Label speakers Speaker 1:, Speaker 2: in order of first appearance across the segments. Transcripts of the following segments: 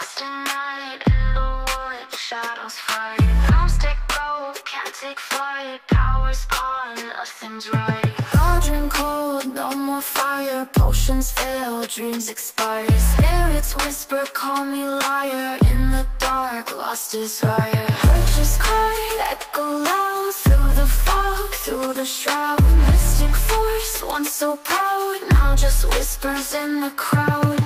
Speaker 1: lost in night, in the wood, shadows fight. Arms take gold, can't take flight. Power's gone, nothing's right. Cauldron cold, no more fire. Potions fail, dreams expire. Spirits whisper, call me liar. In the dark, lost desire. Purchase cry, echo loud. Through the fog, through the shroud. Mystic force, once so proud, now just whispers in the crowd.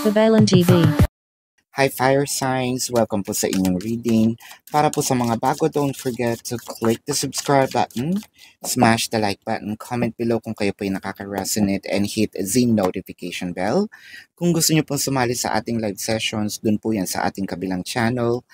Speaker 2: Babalan TV.
Speaker 3: Hi Fire Signs! Welcome po sa inyong reading. Para po sa mga bago, don't forget to click the subscribe button, smash the like button, comment below kung kayo po ay nakaka-resonate, and hit the notification bell. Kung gusto nyo pong sumali sa ating live sessions, dun po yan sa ating kabilang channel,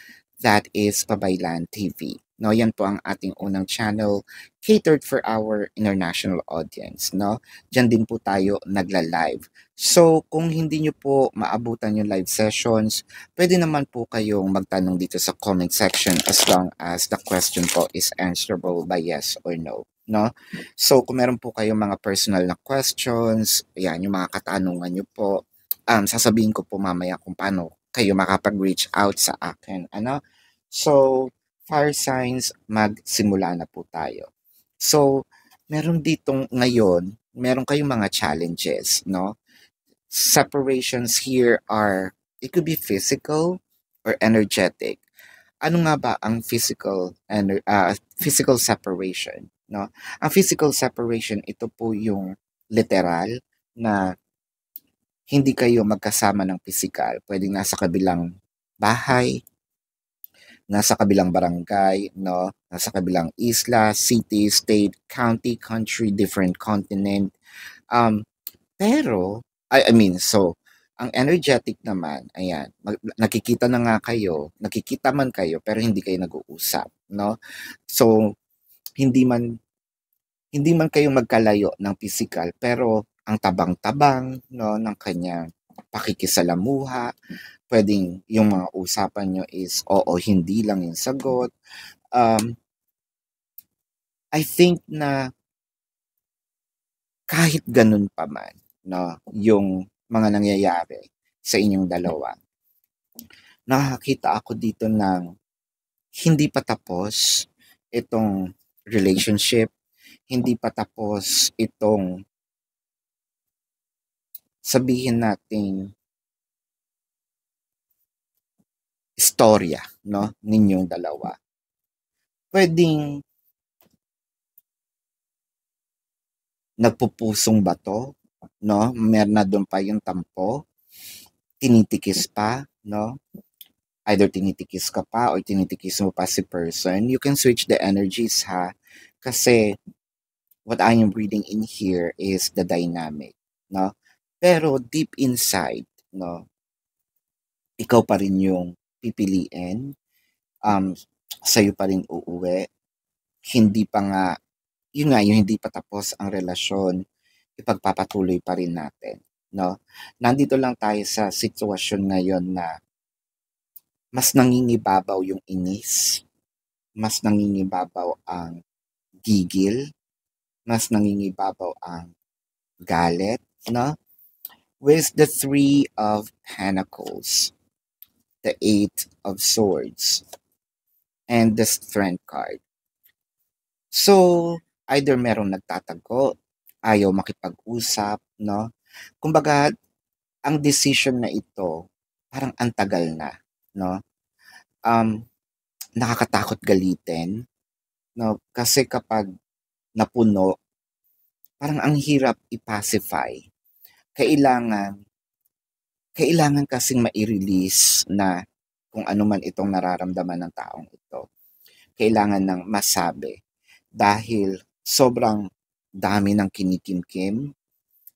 Speaker 3: that is Pabaylan TV. No, yan po ang ating unang channel catered for our international audience. No? Diyan din po tayo nagla-live. So, kung hindi nyo po maabutan yung live sessions, pwede naman po kayong magtanong dito sa comment section as long as the question po is answerable by yes or no. No? So, kung meron po kayong mga personal na questions, yan, yung mga katanungan nyo po, sasabihin ko po mamaya kung paano kayo makapag-reach out sa akin. Ano? So, Fire Signs, magsimula na po tayo. So, meron ditong ngayon, meron kayong mga challenges, no? Separations here are, it could be physical or energetic. Ano nga ba ang physical separation, no? Ang physical separation, ito po yung literal na hindi kayo magkasama ng physical. Pwedeng nasa kabilang bahay, nasa kabilang barangay, no? Nasa kabilang isla, city, state, county, country, different continent. Pero, so, ang energetic naman, ayan, nakikita na nga kayo, nakikita man kayo, pero hindi kayo nag-uusap, no? So, hindi man kayo magkalayo ng physical, pero ang tabang-tabang, no, ng kanyang pakikisalamuha, pwedeng yung mga usapan nyo is oo, hindi lang yung sagot. I think na kahit ganun pa man, no, yung mga nangyayari sa inyong dalawa, nakakita ako dito ng hindi pa tapos itong relationship, hindi pa tapos itong sabihin nating istorya, no, ninyong dalawa. Pwedeng nagpupusong bato, no? Meron na doon pa yung tampo, tinitikis pa, no? Either tinitikis ka pa or tinitikis mo pa si person. You can switch the energies, ha? Kasi what I am reading in here is the dynamic, no? Pero deep inside, no, ikaw pa rin yung pipiliin, sa'yo pa rin uuwi, hindi pa nga, yun nga, yung hindi pa tapos ang relasyon, ipagpapatuloy pa rin natin, no? Nandito lang tayo sa sitwasyon ngayon na mas nangingibabaw yung inis, mas nangingibabaw ang gigil, mas nangingibabaw ang galit, no? With the 3 of Pentacles, the 8 of Swords, and the Strength card. So, either merong nagtatago, ayaw makipag-usap, no? Kumbaga, ang decision na ito, parang antagal na, no? Nakakatakot galitin, no? Kasi kapag napuno, parang ang hirap i-pacify. Kailangan kasing mai-release na kung ano man itong nararamdaman ng taong ito. Kailangan ng masabi. Dahil sobrang dami ng kinikimkim.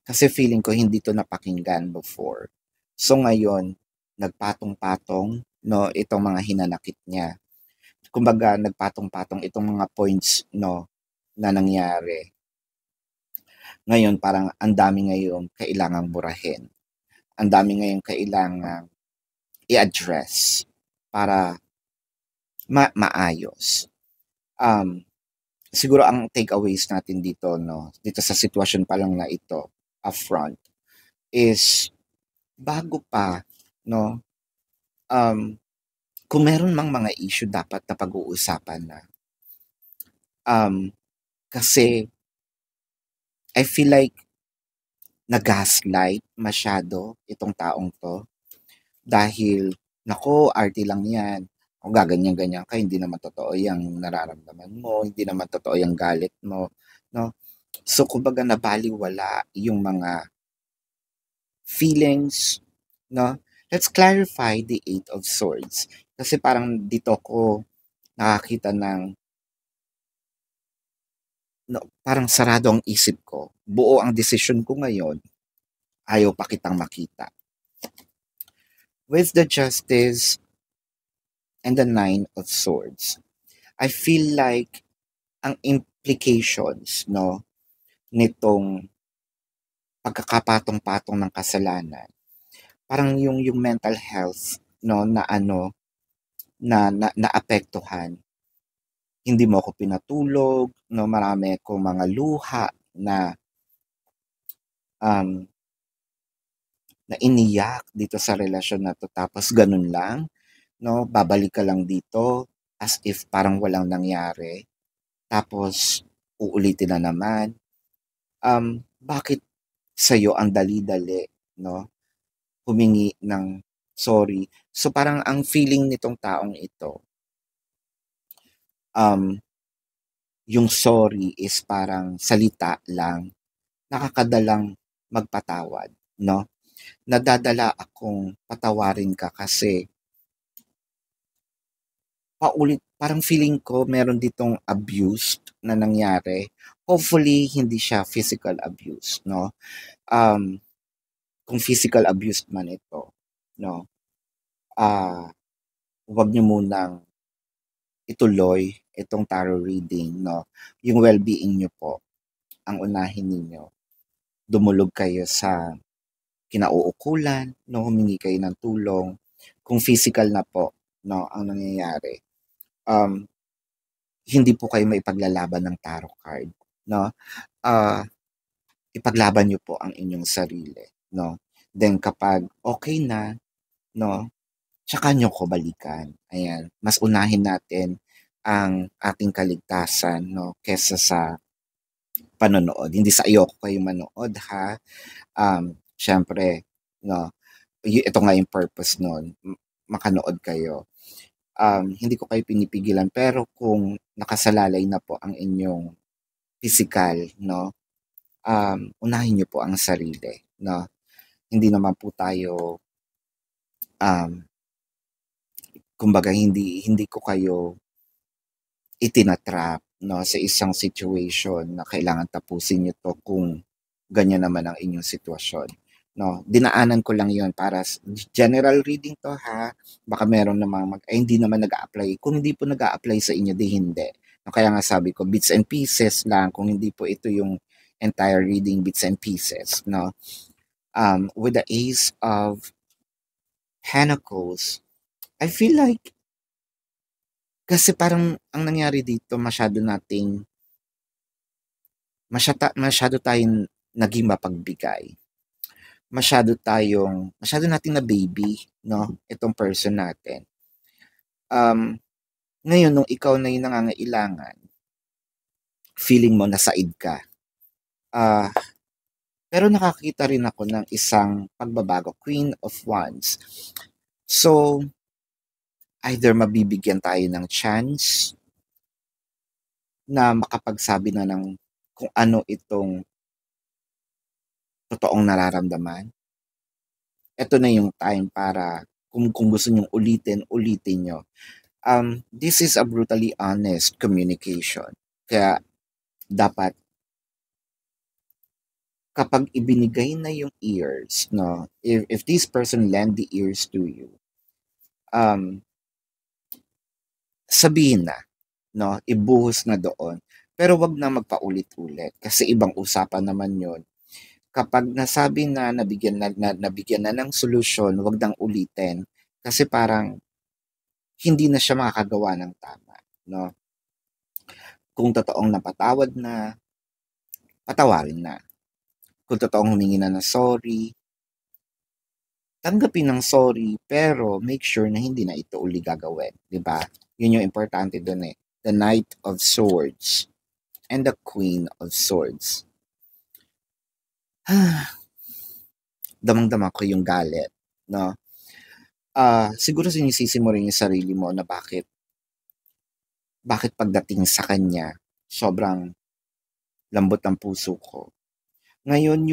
Speaker 3: Kasi feeling ko hindi to napakinggan before. So ngayon, nagpatong-patong, no, itong mga hinanakit niya. Kumbaga, nagpatong-patong itong mga points, no, na nangyari. Ngayon, parang ang dami ngayon kailangang burahin. Ang dami ngayon kailangang i-address para maayos. siguro ang takeaways natin dito, no, dito sa sitwasyon pa lang na ito, upfront, is bago pa, no, um, kung meron mang mga issue dapat na pag-uusapan na. Kasi I feel like nag-gaslight masyado itong taong to dahil, nako, arte lang yan. Kung gaganyan-ganyan ka, hindi naman totoo yung nararamdaman mo, hindi naman totoo yung galit mo, no? So, kumbaga nabaliwala yung mga feelings, no? Let's clarify the Eight of Swords. Kasi parang dito ko nakakita ng, no, parang sarado ang isip ko. Buo ang desisyon ko ngayon, ayaw pa kitang makita. With the Justice and the Nine of Swords, I feel like ang implications, no, nitong pagkakapatong-patong ng kasalanan, parang yung mental health, no, na naapektuhan. Hindi mo ako pinatulog, no, marami akong mga luha na na iniyak dito sa relasyon na to, tapos ganun lang, no, babalik ka lang dito as if parang walang nangyari, tapos uulitin na naman. Bakit sa'yo ang dali-dali, no, humingi ng sorry? So parang ang feeling nitong taong ito, yung sorry is parang salita lang, nakakadalang magpatawad, no? Nadadala akong patawarin ka kasi parang feeling ko meron ditong abuse na nangyari. Hopefully, hindi siya physical abuse, no? Kung physical abuse man ito, no? Huwag niyo munang ituloy itong tarot reading, no? Yung well-being niyo po ang unahin ninyo. Dumulog kayo sa kinauukulan, no? Humingi kayo ng tulong. Kung physical na po, no, ang nangyayari, hindi po kayo maipaglalaban ng tarot card, no? Ipaglaban niyo po ang inyong sarili, no? Then kapag okay na, no, tsaka niyo ko balikan. Ayan, mas unahin natin ang ating kaligtasan, no, kesa sa panonood. Hindi sa ayoko kayo manood, ha? Syempre, no, ito nga yung purpose nun, makanood kayo. Hindi ko kayo pinipigilan, pero kung nakasalalay na po ang inyong physical, no, unahin niyo po ang sarili, no. Hindi naman po tayo, kumbaga hindi ko kayo itinatrap, no, sa isang situation na kailangan tapusin niyo to kung ganyan naman ang inyong sitwasyon, no. Dinaanan ko lang yon para general reading to, ha. Baka meron namang hindi naman nag-a-apply. Kung hindi po nag-a-apply sa inyo, di hindi. No, kaya nga sabi ko, bits and pieces lang. Kung hindi po ito yung entire reading, bits and pieces, no. With the Ace of Pentacles, I feel like, kasi parang ang nangyari dito, masyado tayong naging mapagbigay. Masyado nating na baby, no, itong person natin. Ngayon, nung ikaw na yung nangangailangan, feeling mo nasaid ka. Pero nakakita rin ako ng isang pagbabago, Queen of Wands. So, either mabibigyan tayo ng chance na makapagsabi na ng kung ano itong totoong nararamdaman. Ito na yung time para kung gusto nyong ulitin nyo. This is a brutally honest communication. Kaya dapat kapag ibinigay na yung ears, no, if this person lend the ears to you, sabihin na, no, ibuhos na doon. Pero wag na magpaulit-ulit kasi ibang usapan naman yon. Kapag nasabi na nabigyan na ng solusyon, wag nang ulitin kasi parang hindi na siya makakagawa ng tama, no. Kung totoong napatawad na, patawarin na. Kung totoong humingi na ng sorry, tanggapin ng sorry, pero make sure na hindi na ito uli gagawin, 'di ba? Yun yung importante doon eh. The Knight of Swords and the Queen of Swords. Damang-dama ko yung galit, no? Siguro sinisisi mo rin yung sarili mo na bakit pagdating sa kanya, sobrang lambot ng puso ko. Ngayon,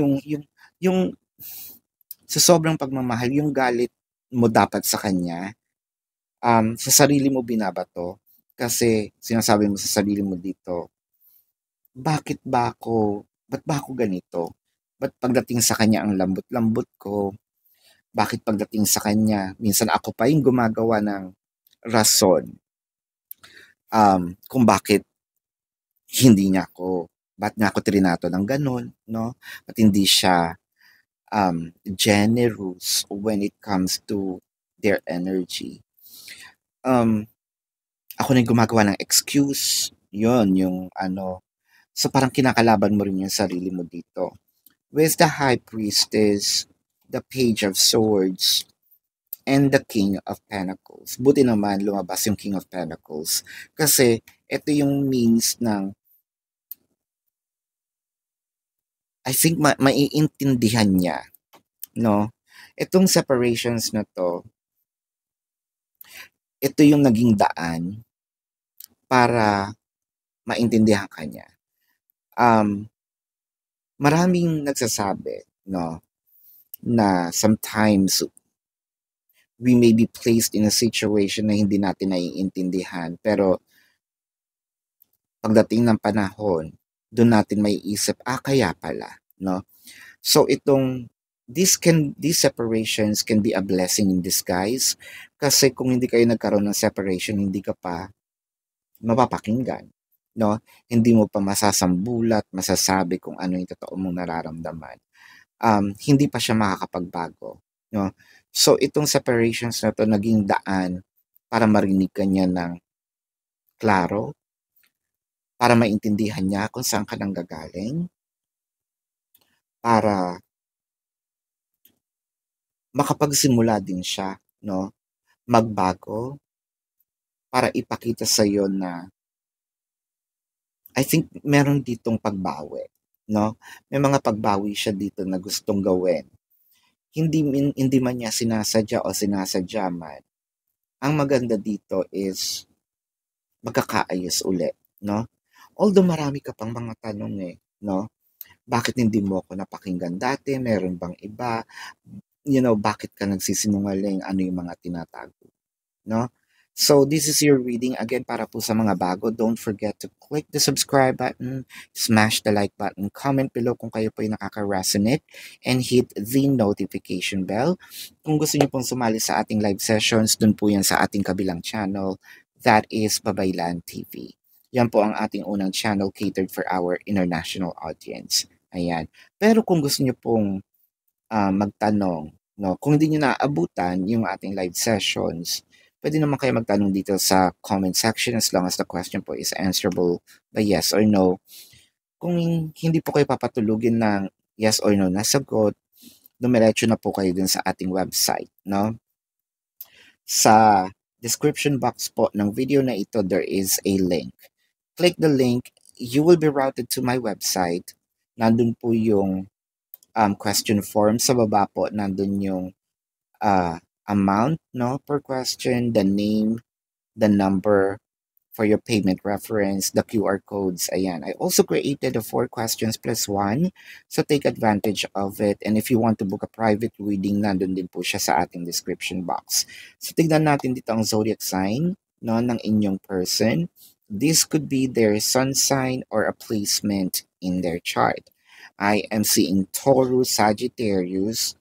Speaker 3: yung sa sobrang pagmamahal, yung galit mo dapat sa kanya, sa sarili mo binabato. Kasi sinasabi mo sa sarili mo dito, ba't ba ako ganito? Ba't pagdating sa kanya ang lambot-lambot ko? Bakit pagdating sa kanya, minsan ako pa yung gumagawa ng rason kung bakit ba't niya ako trinato ng ganun, no? Ba't hindi siya generous when it comes to their energy. Ako na yung gumagawa ng excuse, yung so parang kinakalaban mo rin yung sarili mo dito. With the High Priestess, the Page of Swords, and the King of Pentacles. Buti naman lumabas yung King of Pentacles. Kasi ito yung means ng I think maiintindihan niya, no? Itong separations na to, ito yung naging daan para maintindihan ka niya. Maraming nagsasabi, no, na sometimes we may be placed in a situation na hindi natin naiintindihan, pero pagdating ng panahon, doon natin may isip, kaya pala, no? So these separations can be a blessing in disguise kasi kung hindi kayo nagkaroon ng separation, hindi ka pa mapapakinggan, no? Hindi mo pa masasambulat, masasabi kung ano yung totoo mong nararamdaman. Hindi pa siya makakapagbago, no? So itong separations na to naging daan para marinig ka niya ng klaro, para maintindihan niya kung saan ka nang gagaling, para makapagsimula din siya, no? Magbago, para ipakita sa iyo na I think meron ditong pagbawi, no? May mga pagbawi siya dito na gustong gawin. Hindi man niya sinasadya o sinasadya man. Ang maganda dito is magkakaayos uli, no? Although marami ka pang mga tanong no? Bakit hindi mo ako napakinggan dati? Meron bang iba? Bakit ka nagsisinungaling? Ano yung mga tinatago? No? So, this is your reading. Again, para po sa mga bago, don't forget to click the subscribe button, smash the like button, comment below kung kayo po yung nakaka-resonate, and hit the notification bell. Kung gusto niyo pong sumali sa ating live sessions, dun po yan sa ating kabilang channel, that is Babaylan TV. Yan po ang ating unang channel catered for our international audience. Ayan. Pero kung gusto niyo pong magtanong, no, kung hindi niyo naabutan yung ating live sessions, pwede naman kayo magtanong dito sa comment section as long as the question po is answerable by yes or no. Kung hindi po kayo papatulugin ng yes or no na sagot, dumiretso na po kayo dun sa ating website, no? Sa description box po ng video na ito, there is a link. Click the link, you will be routed to my website. Nandun po yung question form. Sa baba po, nandun yung amount, no, per question, the name, the number for your payment reference, the QR codes. Ayan. I also created a 4 questions plus 1. So take advantage of it. And if you want to book a private reading, nandun din po siya sa ating description box. So tignan natin dito ang zodiac sign, no, ng inyong person. This could be their sun sign or a placement in their chart. I am seeing Taurus, Sagittarius,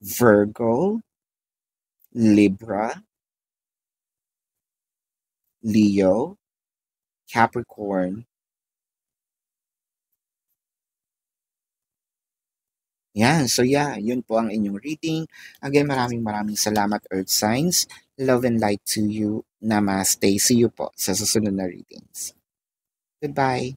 Speaker 3: Virgo, Libra, Leo, Capricorn. Yan. So yun po ang inyong reading. Again, maraming salamat, Earth Signs. Love and light to you. Namaste. See you po sa susunod na readings. Goodbye.